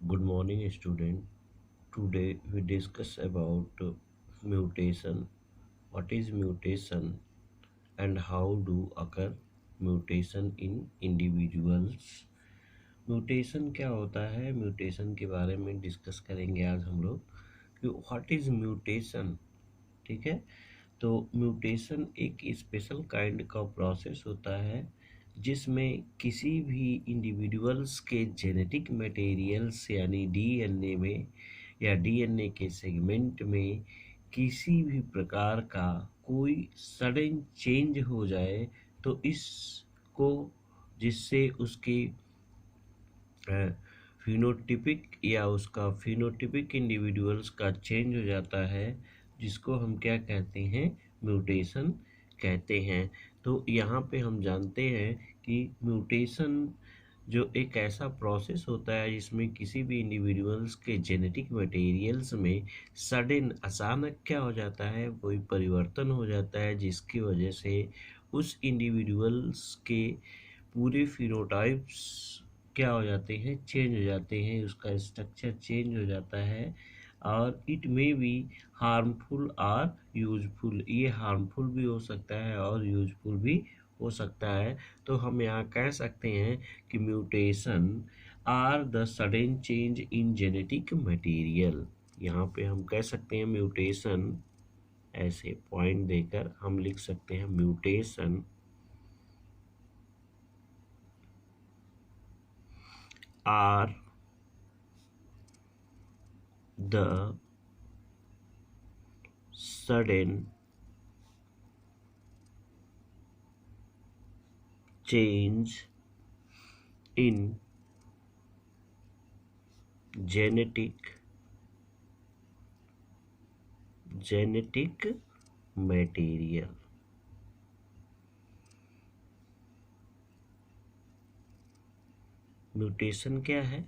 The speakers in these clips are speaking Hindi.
Good morning, student. Today we discuss about mutation. What is mutation and how do occur mutation in individuals? Mutation क्या होता है? म्यूटेशन के बारे में डिस्कस करेंगे आज हम लोग कि व्हाट इज म्यूटेशन। ठीक है, तो म्यूटेशन एक स्पेशल काइंड का प्रोसेस होता है जिसमें किसी भी इंडिविजुअल्स के जेनेटिक मटेरियल्स यानी डीएनए में या डीएनए के सेगमेंट में किसी भी प्रकार का कोई सडन चेंज हो जाए तो इसको जिससे उसकी फिनोटिपिक या उसका फिनोटिपिक इंडिविजुअल्स का चेंज हो जाता है जिसको हम क्या कहते हैं, म्यूटेशन कहते हैं। तो यहाँ पे हम जानते हैं कि म्यूटेशन जो एक ऐसा प्रोसेस होता है जिसमें किसी भी इंडिविजुअल्स के जेनेटिक मटेरियल्स में सडन अचानक क्या हो जाता है, कोई परिवर्तन हो जाता है जिसकी वजह से उस इंडिविजुअल्स के पूरे फिनोटाइप्स क्या हो जाते हैं, चेंज हो जाते हैं, उसका स्ट्रक्चर चेंज हो जाता है और इट में बी हार्मफुल और यूजफुल। ये हार्मफुल भी हो सकता है और यूजफुल भी हो सकता है। तो हम यहाँ कह सकते हैं कि mutation are the sudden change in genetic material. यहाँ पे हम कह सकते हैं म्यूटेशन, ऐसे पॉइंट देकर हम लिख सकते हैं mutation are the sudden change in genetic material। Mutation क्या है?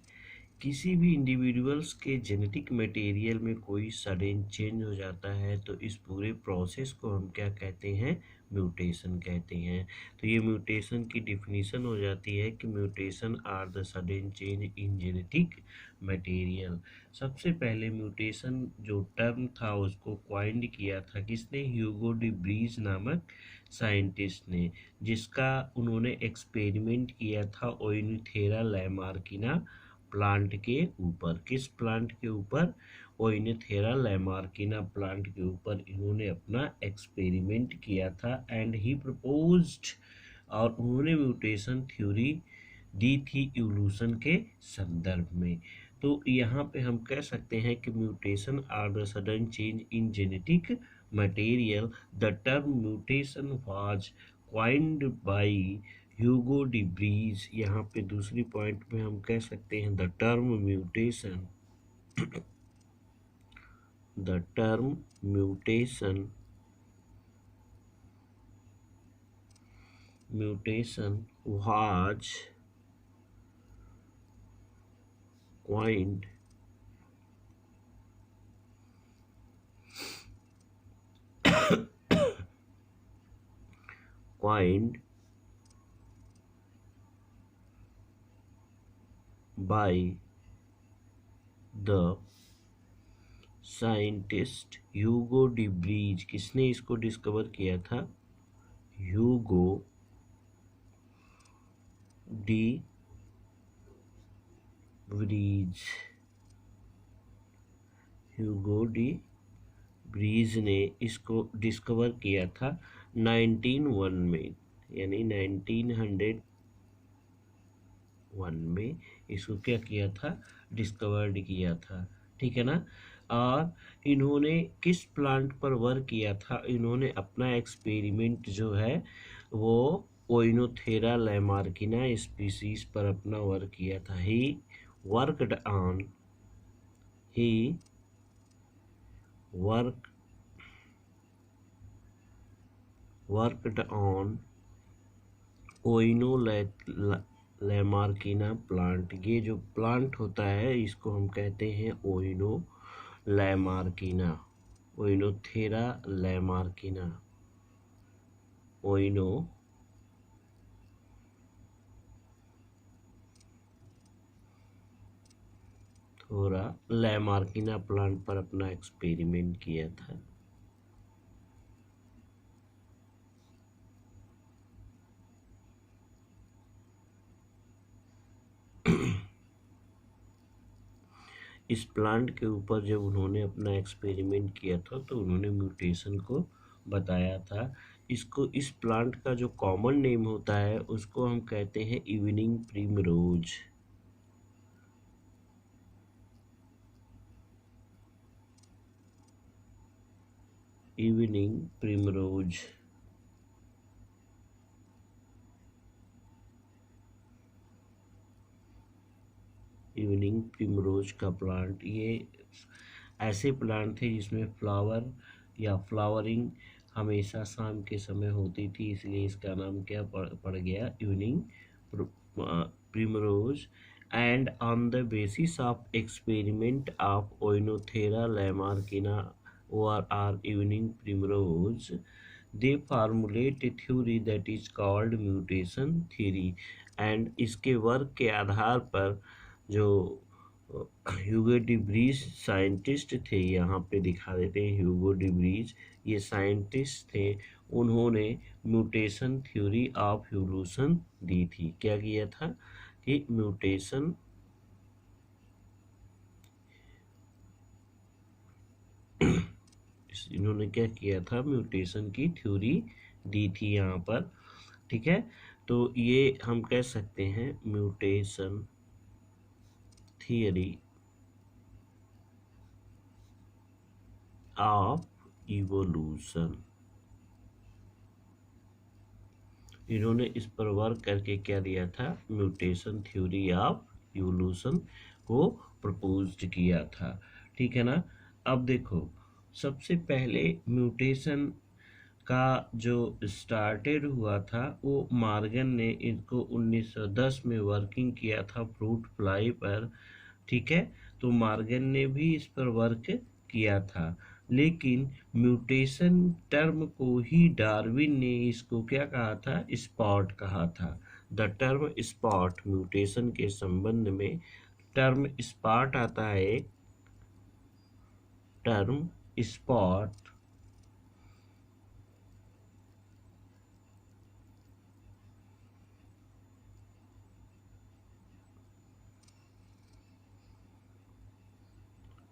किसी भी इंडिविजुअल्स के जेनेटिक मटेरियल में कोई सडन चेंज हो जाता है तो इस पूरे प्रोसेस को हम क्या कहते हैं, म्यूटेशन कहते हैं। तो ये म्यूटेशन की डिफिनीशन हो जाती है कि mutation are the sudden change in genetic material. सबसे पहले म्यूटेशन जो टर्म था उसको क्वाइंड किया था किसने? ह्यूगो डी ब्रीज नामक साइंटिस्ट ने, जिसका उन्होंने एक्सपेरिमेंट किया था ओइनथेरा लैमार्किना प्लांट के ऊपर। किस प्लांट के ऊपर? ओइनथेरा लैमार्किना प्लांट के ऊपर इन्होंने अपना एक्सपेरिमेंट किया था एंड ही प्रपोज्ड, और उन्होंने म्यूटेशन थ्योरी दी थी इवोल्यूशन के संदर्भ में। तो यहाँ पे हम कह सकते हैं कि mutation are the sudden change in genetic material. The term mutation was coined by Hugo de Vries. यहाँ पे दूसरी पॉइंट में हम कह सकते हैं the term mutation, the term mutation was coined coined by the scientist Hugo de Vries. किसने इसको डिस्कवर किया था? Hugo de Vries. Hugo de Vries ने इसको डिस्कवर किया था 1901 में, यानी 1901 में इसको क्या किया था? डिस्कवर्ड किया था। ठीक है ना। और इन्होंने किस प्लांट पर वर्क किया था? इन्होंने अपना एक्सपेरिमेंट जो है वो ओइनोथेरा लैमार्किना स्पीसीज पर अपना वर्क किया था। वर्कड ऑन ही वर्क वर्कड ऑन ओइनो लैमार्किना प्लांट। ये जो प्लांट होता है इसको हम कहते हैं ओइनो लैमार्किना, ओइनोथेरा लैमार्किना, ओइनो थोड़ा लैमार्किना प्लांट पर अपना एक्सपेरिमेंट किया था। इस प्लांट के ऊपर जब उन्होंने अपना एक्सपेरिमेंट किया था तो उन्होंने म्यूटेशन को बताया था। इसको, इस प्लांट का जो कॉमन नेम होता है उसको हम कहते हैं evening primrose. Evening primrose. Evening primrose का प्लांट, ये ऐसे प्लांट थे जिसमें फ्लावर या फ्लावरिंग हमेशा शाम के समय होती थी, इसलिए इसका नाम क्या पड़ गया, evening primrose. And on the basis of experiment of Oenothera lamarckiana ORR evening primrose, they formulate a theory that is called mutation theory। And इसके वर्क के आधार पर जो ह्यूगो डी ब्रीज साइंटिस्ट थे, यहाँ पे दिखा देते हैं ह्यूगो डी ब्रीज, ये साइंटिस्ट थे, उन्होंने म्यूटेशन थ्योरी ऑफ इवोल्यूशन दी थी। क्या किया था कि म्यूटेशन, इन्होंने क्या किया था, म्यूटेशन की थ्योरी दी थी यहाँ पर। ठीक है, तो ये हम कह सकते हैं म्यूटेशन थियरी ऑफ इवोल्यूशन। इन्होंने इस पर वर्क करके क्या दिया था, म्यूटेशन थ्योरी ऑफ इवोल्यूशन को प्रपोज किया था। ठीक है ना। अब देखो, सबसे पहले म्यूटेशन का जो स्टार्टेड हुआ था वो मॉर्गन ने इसको 1910 में वर्किंग किया था फ्रूट फ्लाई पर। ठीक है, तो मॉर्गन ने भी इस पर वर्क किया था, लेकिन म्यूटेशन टर्म को ही डार्विन ने इसको क्या कहा था, स्पॉट कहा था। द टर्म स्पॉट, म्यूटेशन के संबंध में टर्म स्पॉट आता है, term spot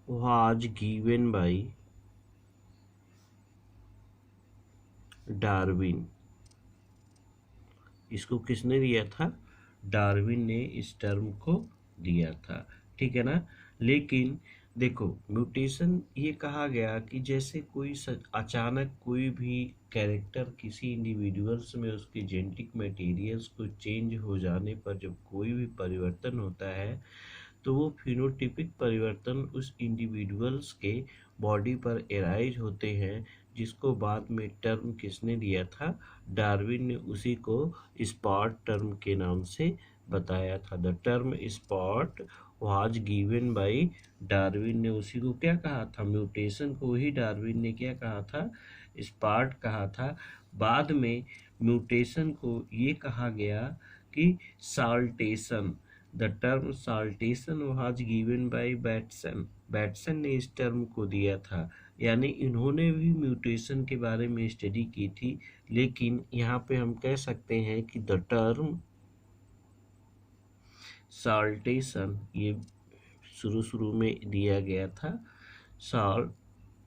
was given by Darwin. इसको किसने दिया था, डार्विन ने इस टर्म को दिया था। ठीक है ना। लेकिन देखो, म्यूटेशन ये कहा गया कि जैसे कोई अचानक कोई भी कैरेक्टर किसी इंडिविजुअल्स में उसके जेनेटिक मटेरियल्स को चेंज हो जाने पर जब कोई भी परिवर्तन होता है तो वो फिनोटिपिक परिवर्तन उस इंडिविजुअल्स के बॉडी पर एराइज होते हैं, जिसको बाद में टर्म किसने दिया था, डार्विन ने उसी को स्पॉट टर्म के नाम से बताया था। The term spot was given by Darwin ने उसी को क्या कहा था, म्यूटेशन को ही डार्विन ने क्या कहा था, स्पॉट कहा था। बाद में म्यूटेशन को ये कहा गया कि saltation. The term saltation was given by Bateson. Bateson ने इस टर्म को दिया था, यानी इन्होंने भी म्यूटेशन के बारे में स्टडी की थी। लेकिन यहाँ पे हम कह सकते हैं कि द टर्म साल्टेशन ये शुरू शुरू में दिया गया था। Saltation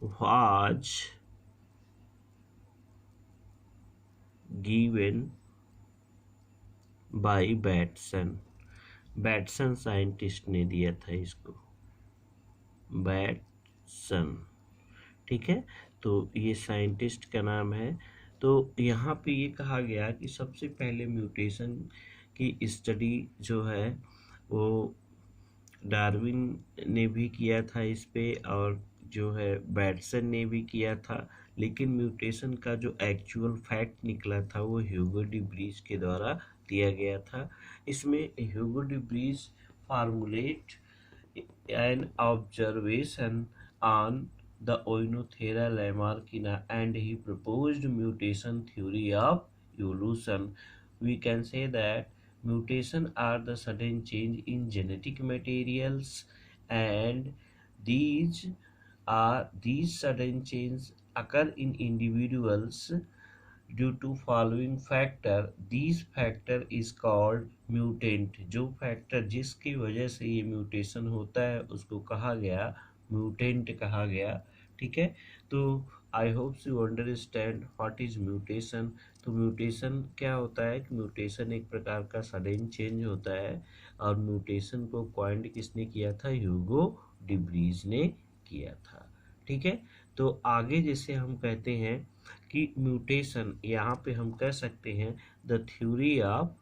was given by Bateson. Bateson scientist ने दिया था इसको, बैटसन। ठीक है, तो ये साइंटिस्ट का नाम है। तो यहाँ पे ये कहा गया कि सबसे पहले म्यूटेशन की स्टडी जो है वो डार्विन ने भी किया था इस पे, और जो है बैटसन ने भी किया था। लेकिन म्यूटेशन का जो एक्चुअल फैक्ट निकला था वो ह्यूगो डी ब्रीज के द्वारा दिया गया था। इसमें ह्यूगो de bridge formulate an observation on the Oinothera lamarckina and he proposed mutation theory of evolution। We can say that Mutation are the sudden change in genetic materials, and these these sudden changes occur in individuals due to following factor. These factor is called mutant. जो फैक्टर जिसकी वजह से ये म्यूटेशन होता है उसको कहा गया म्यूटेंट कहा गया। ठीक है, तो I hope you understand what is mutation. तो म्यूटेशन क्या होता है कि म्यूटेशन एक प्रकार का सडन चेंज होता है, और म्यूटेशन को कॉइंड किसने किया था? ह्यूगो डिब्रीज ने किया था। ठीक है, तो आगे जैसे हम कहते हैं कि म्यूटेशन, यहाँ पे हम कह सकते हैं the theory of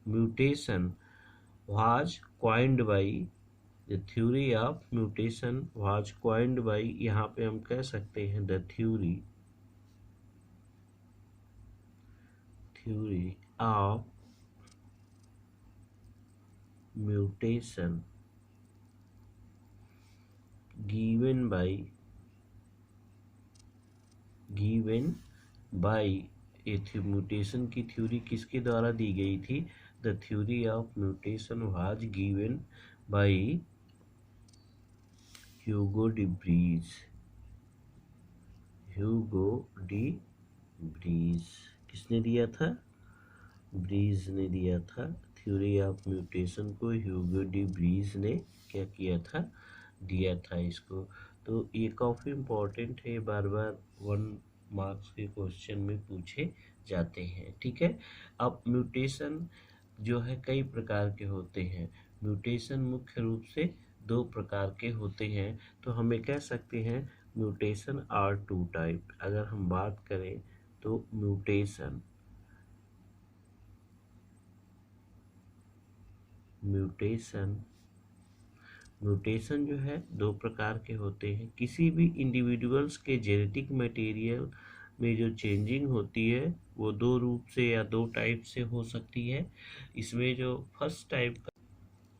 mutation was coined by, the theory of mutation was coined by, यहाँ पे हम कह सकते हैं the theory of mutation given by mutation की थ्योरी किसके द्वारा दी गई थी? The theory of mutation was given by Hugo debris. Hugo debris किसने दिया था? ब्रीज ने दिया था। थ्योरी ऑफ म्यूटेशन को ह्यूगो डिब्रीज ने क्या किया था? दिया था इसको। तो ये काफ़ी इम्पोर्टेंट है, बार बार 1 मार्क्स के क्वेश्चन में पूछे जाते हैं। ठीक है, अब म्यूटेशन जो है कई प्रकार के होते हैं। म्यूटेशन मुख्य रूप से 2 प्रकार के होते हैं। तो हमें कह सकते हैं म्यूटेशन आर 2 टाइप। अगर हम बात करें तो म्यूटेशन जो है 2 प्रकार के होते हैं। किसी भी इंडिविजुअल्स के जेनेटिक मटेरियल में जो चेंजिंग होती है वो 2 रूप से या 2 टाइप से हो सकती है। इसमें जो फर्स्ट टाइप का,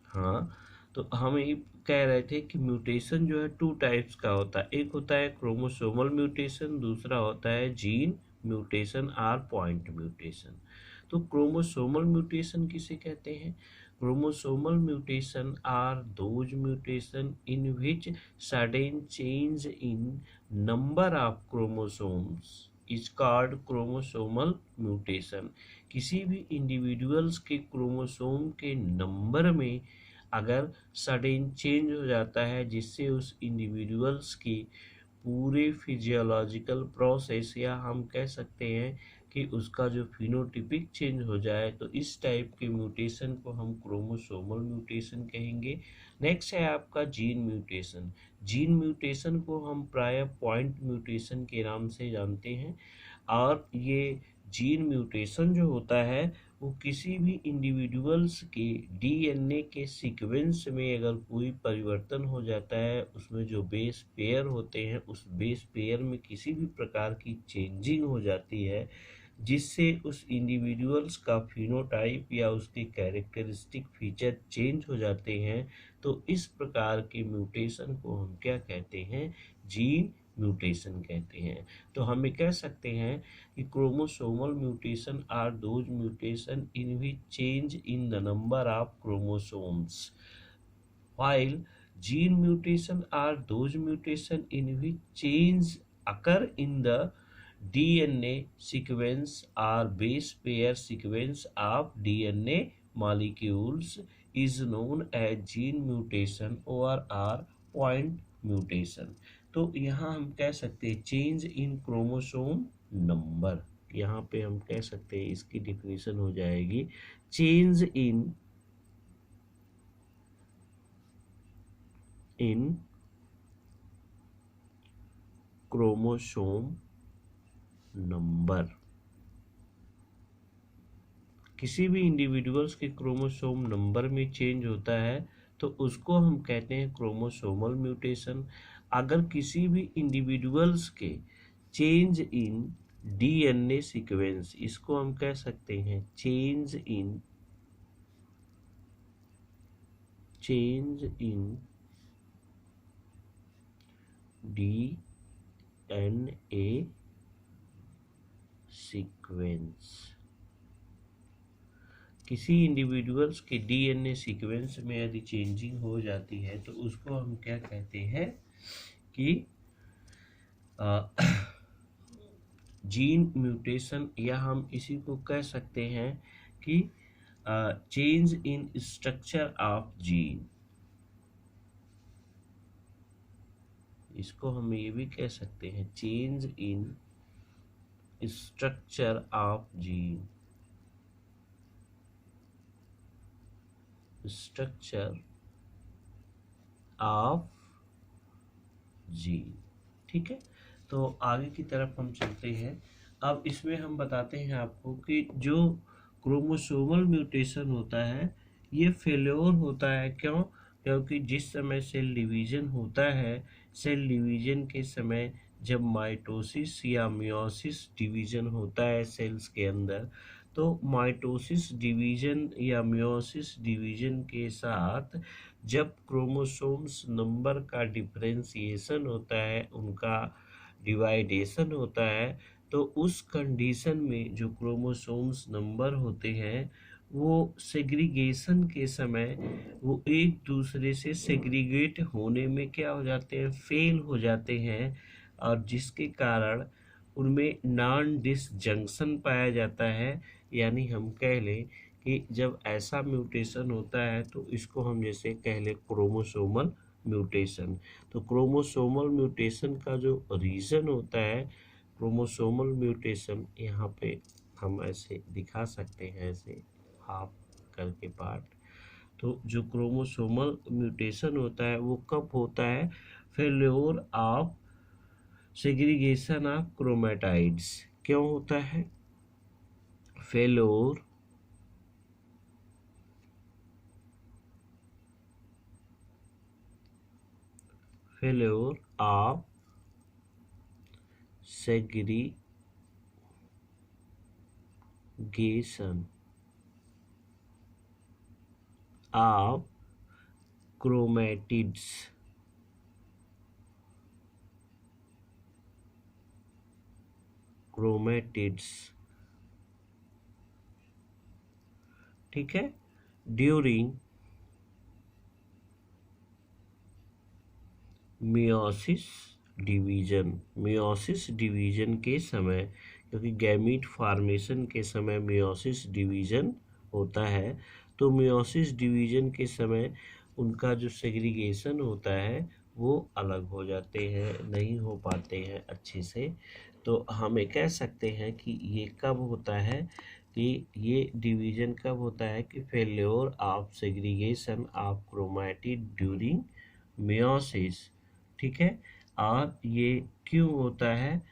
हाँ, तो हम ये कह रहे थे कि म्यूटेशन जो है 2 टाइप्स का होता है। एक होता है क्रोमोसोमल म्यूटेशन, दूसरा होता है जीन म्यूटेशन और पॉइंट म्यूटेशन। तो क्रोमोसोमल म्यूटेशन किसे कहते हैं? Chromosomal mutation are those mutation in which sudden change in number of chromosomes is called chromosomal mutation। किसी भी इंडिविजुअल्स के क्रोमोसोम के नंबर में अगर सडन चेंज हो जाता है जिससे उस इंडिविजुअल्स की पूरे फिजियोलॉजिकल प्रोसेस, या हम कह सकते हैं कि उसका जो फिनोटिपिक चेंज हो जाए, तो इस टाइप के म्यूटेशन को हम क्रोमोसोमल म्यूटेशन कहेंगे। नेक्स्ट है आपका जीन म्यूटेशन। जीन म्यूटेशन को हम प्राय पॉइंट म्यूटेशन के नाम से जानते हैं। और ये जीन म्यूटेशन जो होता है वो किसी भी इंडिविजुअल्स के डीएनए के सीक्वेंस में अगर कोई परिवर्तन हो जाता है, उसमें जो बेस पेयर होते हैं उस बेस पेयर में किसी भी प्रकार की चेंजिंग हो जाती है जिससे उस इंडिविजुअल्स का फिनोटाइप या उसके कैरेक्टरिस्टिक फीचर चेंज हो जाते हैं, तो इस प्रकार के म्यूटेशन को हम क्या कहते हैं? जीन म्यूटेशन कहते हैं। तो हमें कह सकते हैं कि chromosomal mutation are those mutation in which change in the number of chromosomes, while gene mutation are those mutation in which change occur in the DNA sequence or base pair sequence of DNA molecules is known as gene mutation or point mutation। तो यहाँ हम कह सकते हैं चेंज इन क्रोमोसोम नंबर, यहाँ पे हम कह सकते हैं इसकी डिफिनीशन हो जाएगी चेंज इन क्रोमोसोम नंबर। किसी भी इंडिविजुअल्स के क्रोमोसोम नंबर में चेंज होता है तो उसको हम कहते हैं क्रोमोसोमल म्यूटेशन। अगर किसी भी इंडिविजुअल्स के चेंज इन डीएनए सीक्वेंस, इसको हम कह सकते हैं चेंज इन डीएनए सीक्वेंस, किसी इंडिविजुअल्स के डीएनए सीक्वेंस में यदि चेंजिंग हो जाती है तो उसको हम क्या कहते हैं कि जीन म्यूटेशन, या हम इसी को कह सकते हैं कि change in structure of gene. इसको हम ये भी कह सकते हैं change in structure of gene, structure of gene. ठीक है, तो आगे की तरफ हम चलते हैं। अब इसमें हम बताते हैं आपको कि जो क्रोमोसोमल म्यूटेशन होता है ये फेल्योर होता है। क्यों? क्योंकि जिस समय सेल डिवीजन होता है, सेल डिवीजन के समय जब माइटोसिस या मियोसिस डिवीजन होता है सेल्स के अंदर, तो माइटोसिस डिवीजन या मियोसिस डिवीजन के साथ जब क्रोमोसोम्स नंबर का डिफरेंशिएशन होता है, उनका डिवाइडेशन होता है, तो उस कंडीशन में जो क्रोमोसोम्स नंबर होते हैं वो सेग्रीगेशन के समय वो एक दूसरे से सेग्रीगेट होने में क्या हो जाते हैं, फेल हो जाते हैं, और जिसके कारण उनमें नॉन डिसजंक्शन पाया जाता है। यानी हम कह लें कि जब ऐसा म्यूटेशन होता है तो इसको हम जैसे कह लें क्रोमोसोमल म्यूटेशन। तो क्रोमोसोमल म्यूटेशन का जो रीज़न होता है, क्रोमोसोमल म्यूटेशन यहाँ पे हम ऐसे दिखा सकते हैं, ऐसे हाफ करके पार्ट। तो जो क्रोमोसोमल म्यूटेशन होता है वो कब होता है? Failure of segregation of chromatids. क्यों होता है failure failure of segregation of chromatids ठीक है, ड्यूरिंग मियोसिस डिवीजन के समय, क्योंकि गैमीट फॉर्मेशन के समय मियोसिस डिवीजन होता है, तो मियोसिस डिवीजन के समय उनका जो सेग्रीगेशन होता है वो अलग हो जाते हैं, नहीं हो पाते हैं अच्छे से। तो हमें कह सकते हैं कि ये कब होता है, कि ये डिवीजन कब होता है कि failure of segregation of chromatid during meiosis. ठीक है, और ये क्यों होता है?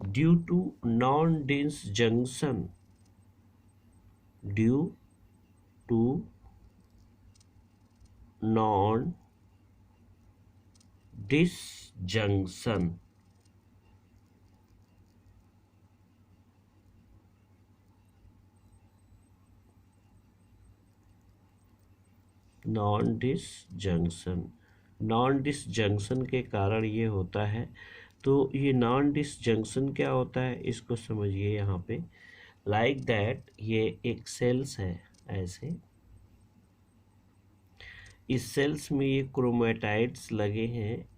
Due to non disjunction, due to non disjunction, non disjunction के कारण ये होता है। तो ये नॉन डिसजंक्शन क्या होता है इसको समझिए यहाँ पे। लाइक दैट ये एक सेल्स है, ऐसे इस सेल्स में ये क्रोमेटाइड्स लगे हैं।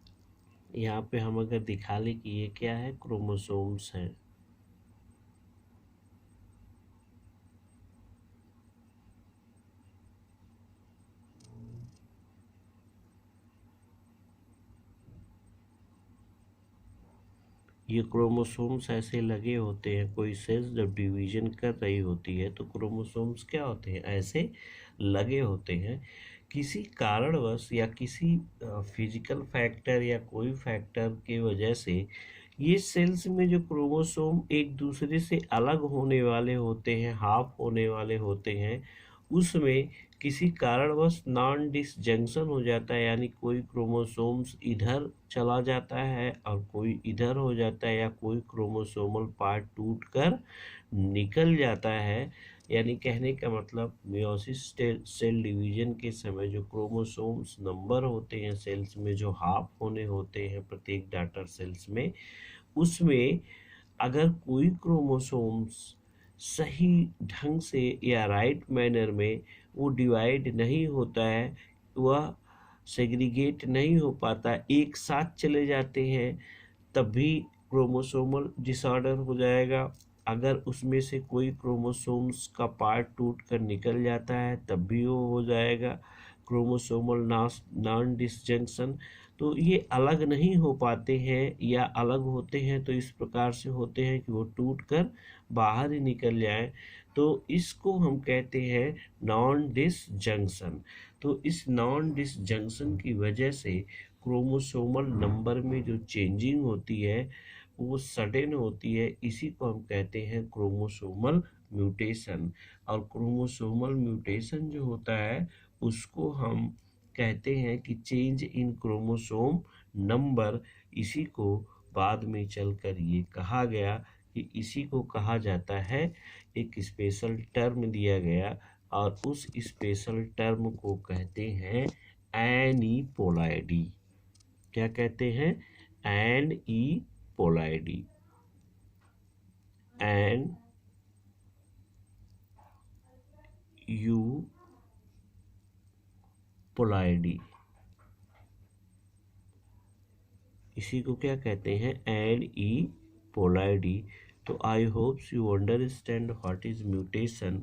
यहाँ पे हम अगर दिखा लें कि ये क्या है, क्रोमोसोम्स हैं। ये क्रोमोसोम्स ऐसे लगे होते हैं, कोई सेल्स जब डिवीजन कर रही होती है तो क्रोमोसोम्स क्या होते हैं, ऐसे लगे होते हैं। किसी कारणवश या किसी फिजिकल फैक्टर या कोई फैक्टर की वजह से ये सेल्स में जो क्रोमोसोम एक दूसरे से अलग होने वाले होते हैं, हाफ होने वाले होते हैं, उसमें किसी कारणवश नॉन डिसजंक्शन हो जाता है। यानी कोई क्रोमोसोम्स इधर चला जाता है और कोई इधर हो जाता है, या कोई क्रोमोसोमल पार्ट टूटकर निकल जाता है। यानी कहने का मतलब मियोसिस सेल डिवीजन के समय जो क्रोमोसोम्स नंबर होते हैं सेल्स में, जो हाफ होने होते हैं प्रत्येक डॉटर सेल्स में, उसमें अगर कोई क्रोमोसोम्स सही ढंग से या राइट मैनर में वो डिवाइड नहीं होता है, वह सेग्रीगेट नहीं हो पाता, एक साथ चले जाते हैं, तब भी क्रोमोसोमल डिसऑर्डर हो जाएगा। अगर उसमें से कोई क्रोमोसोम्स का पार्ट टूट कर निकल जाता है तब भी वो हो जाएगा क्रोमोसोमल नॉन डिसजंक्शन। तो ये अलग नहीं हो पाते हैं, या अलग होते हैं तो इस प्रकार से होते हैं कि वो टूट कर बाहर ही निकल जाए, तो इसको हम कहते हैं नॉन डिसजंक्शन। तो इस नॉन डिसजंक्शन की वजह से क्रोमोसोमल नंबर में जो चेंजिंग होती है वो सडन होती है, इसी को हम कहते हैं क्रोमोसोमल म्यूटेशन। और क्रोमोसोमल म्यूटेशन जो होता है उसको हम कहते हैं कि चेंज इन क्रोमोसोम नंबर। इसी को बाद में चलकर ये कहा गया कि इसी को कहा जाता है, एक स्पेशल टर्म दिया गया, और उस स्पेशल टर्म को कहते हैं एनीपोलाइडी। क्या कहते हैं? एनीपोलाइडी। एन यू पोलाइडी, इसी को क्या कहते हैं? Aneuploidy. तो I hope you understand what is mutation.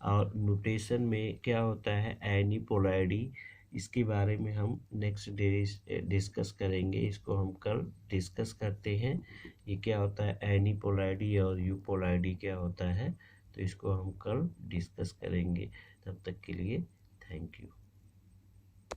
और म्यूटेशन में क्या होता है? एनीपोलाइडी। इसके बारे में हम नेक्स्ट डे डिस्कस करेंगे, इसको हम कल डिस्कस करते हैं। ये क्या होता है एनीपोलाइडी और यूपोलाइडी क्या होता है, तो इसको हम कल डिस्कस करेंगे। तब तक के लिए थैंक यू।